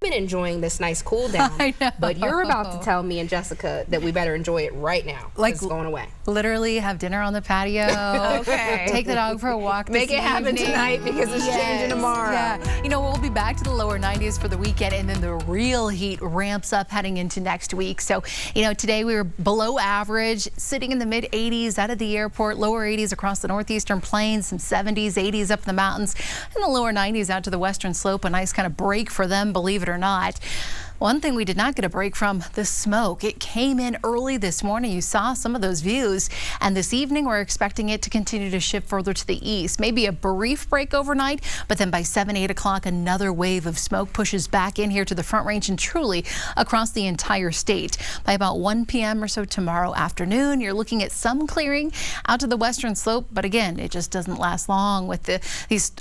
been enjoying this nice cool down, I know. but you're about to tell me and Jessica that we better enjoy it right now. Like, it's going away. Literally have dinner on the patio. Okay. Take the dog for a walk. Make it happen tonight because it's changing tomorrow. Yeah. You know, we'll be back to the lower 90s for the weekend, and then the real heat ramps up heading into next week. So, you know, today we were below average, sitting in the mid 80s out of the airport, lower 80s across the northeastern plains, some 70s, 80s up in the mountains, and the lower 90s out to the western slope. A nice kind of break for them, believe it or not. One thing we did not get a break from, the smoke. It came in early this morning. You saw some of those views. And this evening, we're expecting it to continue to shift further to the east. Maybe a brief break overnight, but then by 7, 8 o'clock, another wave of smoke pushes back in here to the Front Range and truly across the entire state. By about 1 p.m. or so tomorrow afternoon, you're looking at some clearing out to the western slope. But again, it just doesn't last long with these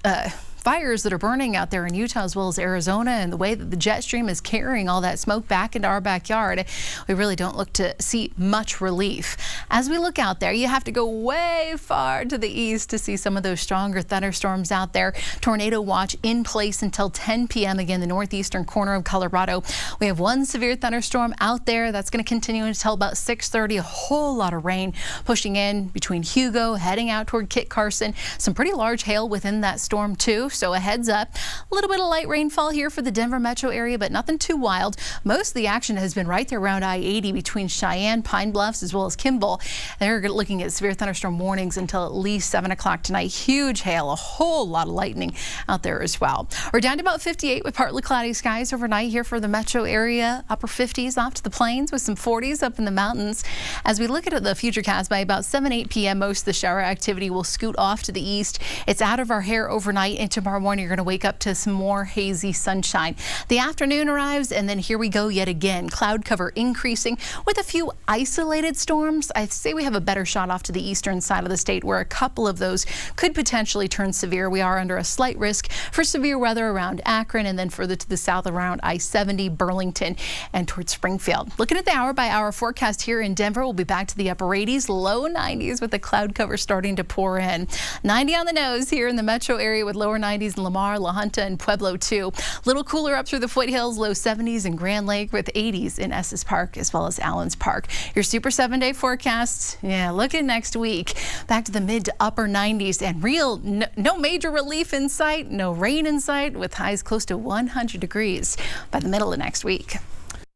fires that are burning out there in Utah as well as Arizona, and the way that the jet stream is carrying all that smoke back into our backyard, we really don't look to see much relief. As we look out there, you have to go way far to the east to see some of those stronger thunderstorms out there. Tornado watch in place until 10 p.m. Again, the northeastern corner of Colorado. We have one severe thunderstorm out there that's going to continue until about 6:30. A whole lot of rain pushing in between Hugo, heading out toward Kit Carson. Some pretty large hail within that storm too. So a heads up, a little bit of light rainfall here for the Denver metro area, but nothing too wild. Most of the action has been right there around I-80 between Cheyenne, Pine Bluffs, as well as Kimball. They're looking at severe thunderstorm warnings until at least 7 o'clock tonight. Huge hail, a whole lot of lightning out there as well. We're down to about 58 with partly cloudy skies overnight here for the metro area. Upper 50s off to the plains with some 40s up in the mountains. As we look at the futurecast, by about 7, 8 p.m., most of the shower activity will scoot off to the east. It's out of our hair overnight, and tomorrow morning you're going to wake up to some more hazy sunshine. The afternoon arrives, and then here we go yet again. Cloud cover increasing with a few isolated storms. I'd say we have a better shot off to the eastern side of the state where a couple of those could potentially turn severe. We are under a slight risk for severe weather around Akron and then further to the south around I-70, Burlington, and towards Springfield. Looking at the hour-by-hour forecast here in Denver, we'll be back to the upper 80s, low 90s with the cloud cover starting to pour in. 90 on the nose here in the metro area with lower 90s in Lamar, La Junta, and Pueblo too. Little cooler up through the foothills, low 70s in Grand Lake with 80s in Estes Park as well as Allens Park. Your Super 7-day forecasts, look at next week. Back to the mid to upper 90s and no major relief in sight, no rain in sight with highs close to 100 degrees by the middle of next week.